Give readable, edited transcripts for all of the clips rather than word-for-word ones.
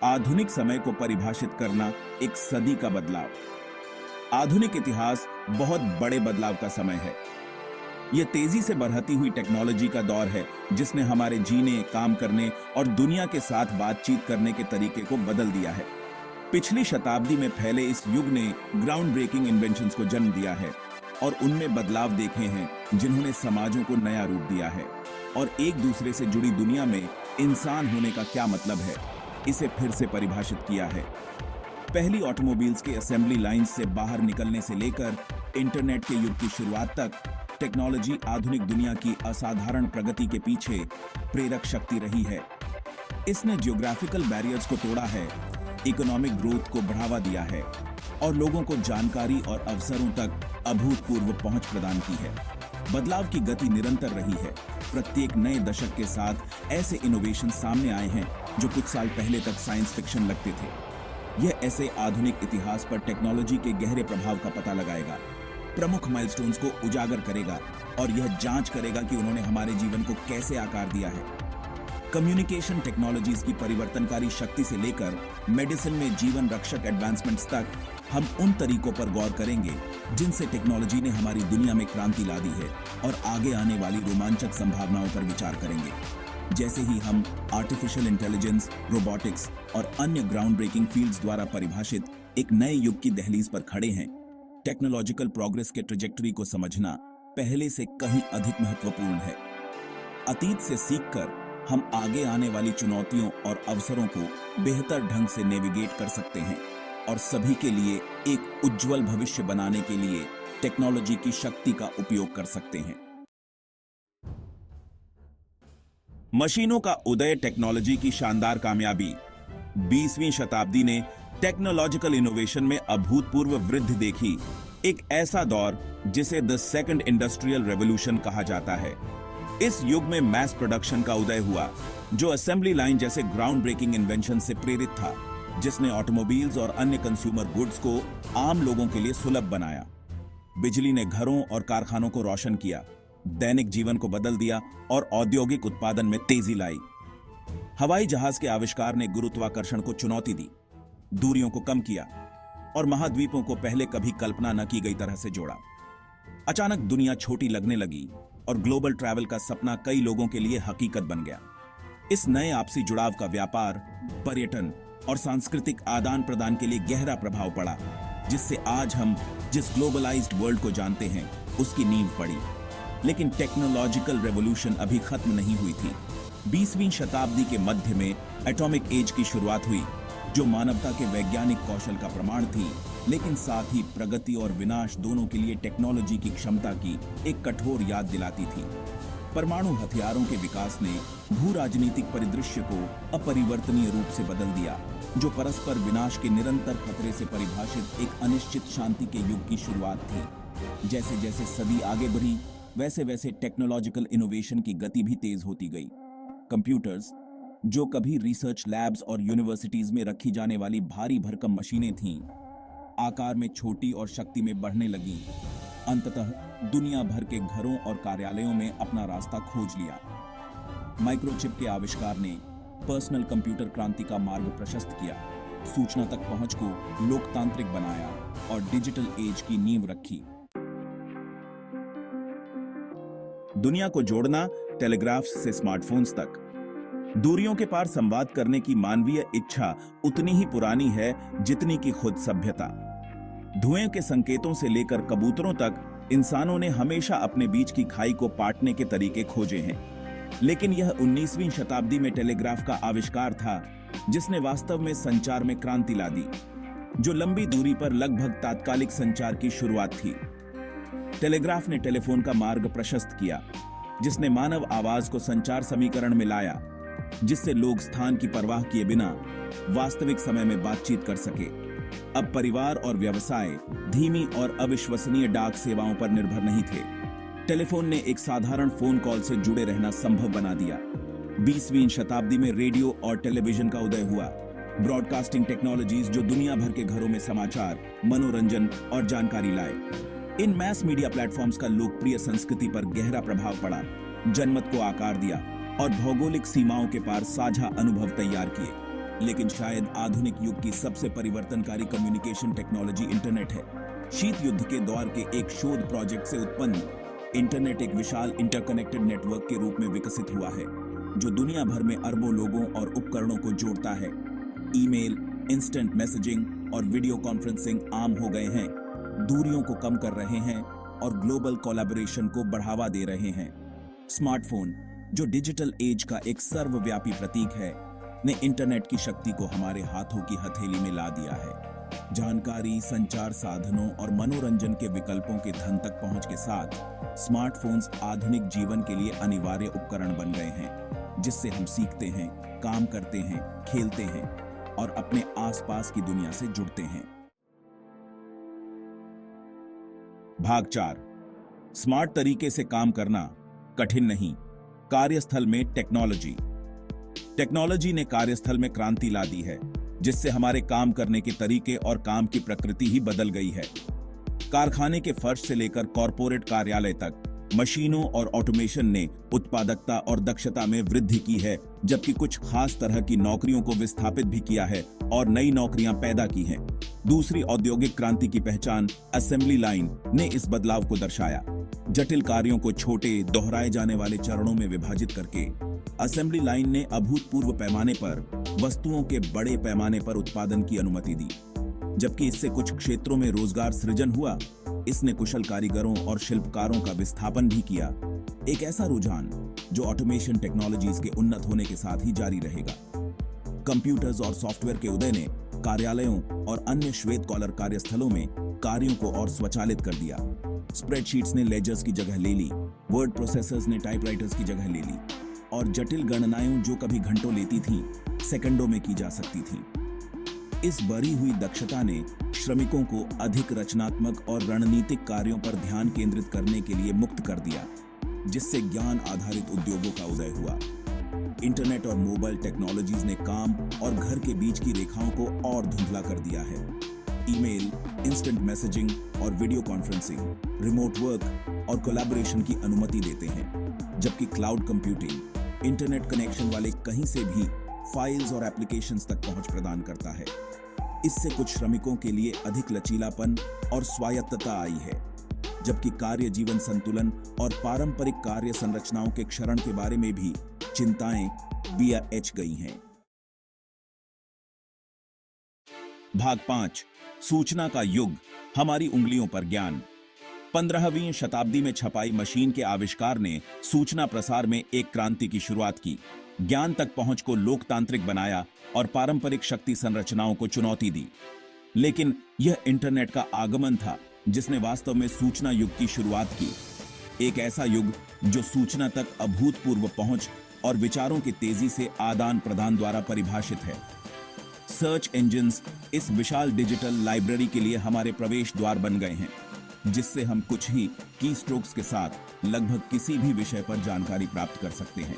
आधुनिक समय को परिभाषित करना, एक सदी का बदलाव। आधुनिक इतिहास बहुत बड़े बदलाव का समय है। यह तेजी से बढ़ती हुई टेक्नोलॉजी का दौर है जिसने हमारे जीने, काम करने और दुनिया के साथ बातचीत करने के तरीके को बदल दिया है। पिछली शताब्दी में फैले इस युग ने ग्राउंड ब्रेकिंग इन्वेंशंस को जन्म दिया है और उनमें बदलाव देखे हैं जिन्होंने समाजों को नया रूप दिया है और एक दूसरे से जुड़ी दुनिया में इंसान होने का क्या मतलब है, इसे फिर से परिभाषित किया है। पहली ऑटोमोबाइल्स के असेंबली लाइंस से बाहर निकलने से लेकर इंटरनेट के युग की शुरुआत तक टेक्नोलॉजी आधुनिक दुनिया की असाधारण प्रगति के पीछे प्रेरक शक्ति रही है। इसने जियोग्राफिकल बैरियर्स को तोड़ा है, इकोनॉमिक ग्रोथ को बढ़ावा दिया है और लोगों को जानकारी और अवसरों तक अभूतपूर्व पहुंच प्रदान की है। बदलाव की गति निरंतर रही है। प्रत्येक नए दशक के साथ ऐसे इनोवेशन सामने आए हैं जो कुछ साल पहले तक साइंस फिक्शन लगते थे। यह ऐसे आधुनिक इतिहास पर टेक्नोलॉजी के गहरे प्रभाव का पता लगाएगा, प्रमुख माइलस्टोन्स को उजागर करेगा और यह जांच करेगा कि उन्होंने हमारे जीवन को कैसे आकार दिया है। कम्युनिकेशन टेक्नोलॉजीज की परिवर्तनकारी शक्ति से लेकर मेडिसिन में जीवन रक्षक एडवांसमेंट्स तक हम उन तरीकों पर गौर करेंगे जिनसे टेक्नोलॉजी ने हमारी दुनिया में क्रांति ला दी है और आगे आने वाली रोमांचक संभावनाओं पर विचार करेंगे। जैसे ही हम आर्टिफिशियल इंटेलिजेंस, रोबोटिक्स और अन्य ग्राउंड ब्रेकिंग फील्ड्स द्वारा परिभाषित एक नए युग की दहलीज पर खड़े हैं, टेक्नोलॉजिकल प्रोग्रेस के ट्रेजेक्टरी को समझना पहले से कहीं अधिक महत्वपूर्ण है। अतीत से सीखकर हम आगे आने वाली चुनौतियों और अवसरों को बेहतर ढंग से नेविगेट कर सकते हैं और सभी के लिए एक उज्जवल भविष्य बनाने के लिए टेक्नोलॉजी की शक्ति का उपयोग कर सकते हैं। मशीनों का उदय, टेक्नोलॉजी की शानदार कामयाबी। 20वीं शताब्दी ने टेक्नोलॉजिकल इनोवेशन में अभूतपूर्व वृद्धि देखी, एक ऐसा दौर जिसे द सेकंड इंडस्ट्रियल रेवोल्यूशन कहा जाता है। इस युग में मैस प्रोडक्शन का उदय हुआ जो असेंबली लाइन जैसे ग्राउंड ब्रेकिंग इन्वेंशन से प्रेरित था, जिसने ऑटोमोबाइल्स और अन्य कंज्यूमर गुड्स को आम लोगों के लिए सुलभ बनाया। बिजली ने घरों और कारखानों को रोशन किया, दैनिक जीवन को बदल दिया और औद्योगिक उत्पादन में तेजी लाई। हवाई जहाज के आविष्कार ने गुरुत्वाकर्षण को चुनौती दी, दूरियों को कम किया और महाद्वीपों को पहले कभी कल्पना न की गई तरह से जोड़ा। अचानक दुनिया छोटी लगने लगी और ग्लोबल ट्रैवल का सपना कई लोगों के लिए हकीकत बन गया। इस नए आपसी जुड़ाव का व्यापार, पर्यटन और सांस्कृतिक आदान प्रदान के लिए गहरा प्रभाव पड़ा, जिससे आज हम जिस ग्लोबलाइज्ड वर्ल्ड को जानते हैं उसकी नींव पड़ी। लेकिन टेक्नोलॉजिकल रेवोल्यूशन अभी खत्म नहीं हुई थी। 20वीं शताब्दी के मध्य में एटॉमिक एज की शुरुआत हुई, जो मानवता के वैज्ञानिक कौशल का प्रमाण थी, लेकिन साथ ही प्रगति और विनाश दोनों के लिए टेक्नोलॉजी की क्षमता की एक कठोर याद दिलाती थी। परमाणु हथियारों के विकास ने भू राजनीतिक परिदृश्य को अपरिवर्तनीय रूप से बदल दिया, जो परस्पर विनाश के निरंतर खतरे से परिभाषित एक अनिश्चित शांति के युग की शुरुआत थी। जैसे जैसे सदी आगे बढ़ी, वैसे वैसे टेक्नोलॉजिकल इनोवेशन की गति भी तेज होती गई। कंप्यूटर्स, जो कभी रिसर्च लैब्स और यूनिवर्सिटीज में रखी जाने वाली भारी भरकम मशीनें थीं, आकार में छोटी और शक्ति में बढ़ने लगी। अंततः दुनिया भर के घरों और कार्यालयों में अपना रास्ता खोज लिया। माइक्रोचिप के आविष्कार ने पर्सनल कंप्यूटर क्रांति का मार्ग प्रशस्त किया, सूचना तक पहुंच को लोकतांत्रिक बनाया और डिजिटल एज की नींव रखी। दुनिया को जोड़ना, टेलीग्राफ्स से स्मार्टफोन्स तक। दूरियों के पार संवाद करने की मानवीय इच्छा उतनी ही पुरानी है जितनी कि खुद सभ्यता। धुएं के संकेतों से लेकर कबूतरों तक इंसानों ने हमेशा अपने बीच की खाई को पाटने के तरीके खोजे हैं। लेकिन यह 19वीं शताब्दी में टेलीग्राफ का आविष्कार था जिसने वास्तव में संचार में क्रांति ला दी, जो लंबी दूरी पर लगभग तात्कालिक संचार की शुरुआत थी। टेलीग्राफ ने टेलीफोन का मार्ग प्रशस्त किया, जिसने मानव आवाज को संचार समीकरण में लाया, जिससे लोग स्थान की परवाह किए बिना वास्तविक समय में बातचीत कर सके। अब परिवार और व्यवसाय धीमी और अविश्वसनीय डाक सेवाओं पर निर्भर नहीं थे। टेलीफोन ने एक साधारण फोन कॉल से जुड़े रहना संभव बना दिया। 20वीं शताब्दी में रेडियो और टेलीविजन का उदय हुआ, ब्रॉडकास्टिंग टेक्नोलॉजीज जो दुनिया भर के घरों में समाचार, मनोरंजन और जानकारी लाए। इन मैस मीडिया प्लेटफॉर्म्स का लोकप्रिय संस्कृति पर गहरा प्रभाव पड़ा, जनमत को आकार दिया और भौगोलिक सीमाओं के पार साझा अनुभव तैयार किए। लेकिन शायद आधुनिक युग की सबसे परिवर्तनकारी कम्युनिकेशन टेक्नोलॉजी इंटरनेट है। शीत युद्ध के दौर के एक शोध प्रोजेक्ट से उत्पन्न इंटरनेट एक विशाल इंटरकनेक्टेड नेटवर्क के रूप में विकसित हुआ है, जो दुनिया भर में अरबों लोगों और उपकरणों को जोड़ता है। ईमेल, इंस्टेंट मैसेजिंग और वीडियो कॉन्फ्रेंसिंग आम हो गए हैं, दूरियों को कम कर रहे हैं और ग्लोबल कोलैबोरेशन को बढ़ावा दे रहे हैं। स्मार्टफोन, जो डिजिटल एज का एक सर्वव्यापी प्रतीक है, ने इंटरनेट की शक्ति को हमारे हाथों की हथेली में ला दिया है। जानकारी, संचार साधनों और मनोरंजन के विकल्पों के धन तक पहुंच के साथ स्मार्टफोन्स आधुनिक जीवन के लिए अनिवार्य उपकरण बन गए हैं, जिससे हम सीखते हैं, काम करते हैं, खेलते हैं और अपने आसपास की दुनिया से जुड़ते हैं। भाग 4। स्मार्ट तरीके से काम करना कठिन नहीं, कार्यस्थल में टेक्नोलॉजी। टेक्नोलॉजी ने कार्यस्थल में क्रांति ला दी है, जिससे हमारे काम करने के तरीके और काम की प्रकृति ही बदल गई है। कारखाने के फर्श से लेकर कॉरपोरेट कार्यालय तक मशीनों और ऑटोमेशन ने उत्पादकता और दक्षता में वृद्धि की है, जबकि कुछ खास तरह की नौकरियों को विस्थापित भी किया है और नई नौकरियां पैदा की हैं। दूसरी औद्योगिक क्रांति की पहचान असेंबली लाइन ने इस बदलाव को दर्शाया। जटिल कार्यों को छोटे, दोहराए जाने वाले चरणों में विभाजित करके असेंबली लाइन ने अभूतपूर्व पैमाने पर वस्तुओं के बड़े पैमाने पर उत्पादन की अनुमति दी। जबकि इससे कुछ क्षेत्रों में रोजगार सृजन हुआ, इसने कुशल कारीगरों और शिल्पकारों का विस्थापन भी किया। एक ऐसा रुझान जो ऑटोमेशन टेक्नोलॉजीज के उन्नत होने के साथ ही जारी रहेगा। कंप्यूटर्स और सॉफ्टवेयर के उदय ने कार्यालयों और अन्य श्वेत कॉलर कार्यस्थलों में कार्यों को और स्वचालित कर दिया। स्प्रेडशीट्स ने लेजर्स की जगह ले ली, वर्ड प्रोसेसर्स ने टाइपराइटर्स की जगह ले ली और जटिल गणनाएं जो कभी घंटों लेती थीं, सेकंडों में की जा सकती थीं। इस बढ़ी हुई दक्षता ने श्रमिकों को अधिक रचनात्मक और रणनीतिक कार्यों पर ध्यान केंद्रित करने के लिए मुक्त कर दिया, जिससे ज्ञान आधारित उद्योगों का उदय हुआ। इंटरनेट और मोबाइल टेक्नोलॉजीज ने काम और घर के बीच की रेखाओं को और धुंधला कर दिया है। ईमेल, इंस्टेंट मैसेजिंग और वीडियो कॉन्फ्रेंसिंग रिमोट वर्क और कोलैबोरेशन की अनुमति देते हैं, जबकि क्लाउड कंप्यूटिंग इंटरनेट कनेक्शन वाले कहीं से भी फाइल्स और एप्लीकेशंस तक पहुंच प्रदान करता है। इससे कुछ श्रमिकों के लिए अधिक लचीलापन और स्वायत्तता आई है, जबकि कार्य जीवन संतुलन और पारंपरिक कार्य संरचनाओं के क्षरण के बारे में भी चिंताएं बियाच गई हैं। भाग 5। सूचना का युग, हमारी उंगलियों पर ज्ञान। 15वीं शताब्दी में छपाई मशीन के आविष्कार ने सूचना प्रसार में एक क्रांति की शुरुआत की, ज्ञान तक पहुंच को लोकतांत्रिक बनाया और पारंपरिक शक्ति संरचनाओं को चुनौती दी। लेकिन यह इंटरनेट का आगमन था जिसने वास्तव में सूचना युग की शुरुआत की। एक ऐसा युग जो सूचना तक अभूतपूर्व पहुंच और विचारों के तेजी से आदान प्रदान द्वारा परिभाषित है। सर्च इंजिन्स इस विशाल डिजिटल लाइब्रेरी के लिए हमारे प्रवेश द्वार बन गए हैं, जिससे हम कुछ ही कीस्ट्रोक्स के साथ लगभग किसी भी विषय पर जानकारी प्राप्त कर सकते हैं।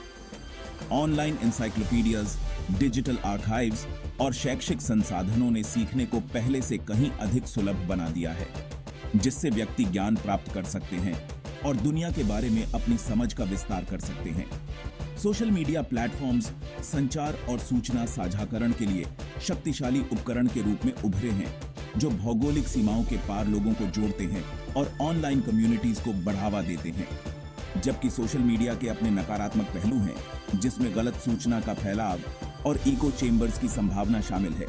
ऑनलाइन एनसाइक्लोपीडियाज, डिजिटल आर्काइव्स और शैक्षिक संसाधनों ने सीखने को पहले से कहीं अधिक सुलभ बना दिया है, जिससे व्यक्ति ज्ञान प्राप्त कर सकते हैं और दुनिया के बारे में अपनी समझ का विस्तार कर सकते हैं। सोशल मीडिया प्लेटफॉर्म्स संचार और सूचना साझाकरण के लिए शक्तिशाली उपकरण के रूप में उभरे हैं, जो भौगोलिक सीमाओं के पार लोगों को जोड़ते हैं और ऑनलाइन कम्युनिटीज को बढ़ावा देते हैं। जबकि सोशल मीडिया के अपने नकारात्मक पहलू हैं, जिसमें गलत सूचना का फैलाव और इको चेम्बर्स की संभावना शामिल है।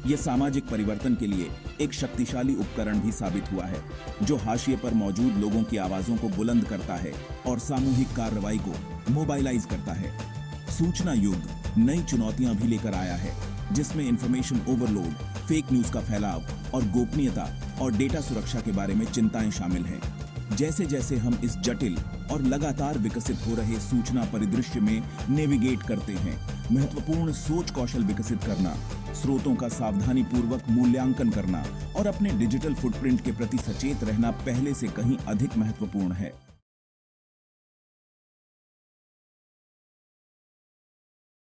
यह सामाजिक परिवर्तन के लिए एक शक्तिशाली उपकरण भी साबित हुआ है, जो हाशिए पर मौजूद लोगों की आवाजों को बुलंद करता है और सामूहिक कार्रवाई को मोबाइलाइज करता है। सूचना युग नई चुनौतियां भी लेकर आया है, जिसमें इंफॉर्मेशन ओवरलोड, फेक न्यूज का फैलाव और गोपनीयता और डेटा सुरक्षा के बारे में चिंताएं शामिल हैं। जैसे जैसे हम इस जटिल और लगातार विकसित हो रहे सूचना परिदृश्य में नेविगेट करते हैं, महत्वपूर्ण सोच कौशल विकसित करना, स्रोतों का सावधानी पूर्वक मूल्यांकन करना और अपने डिजिटल फुटप्रिंट के प्रति सचेत रहना पहले से कहीं अधिक महत्वपूर्ण है।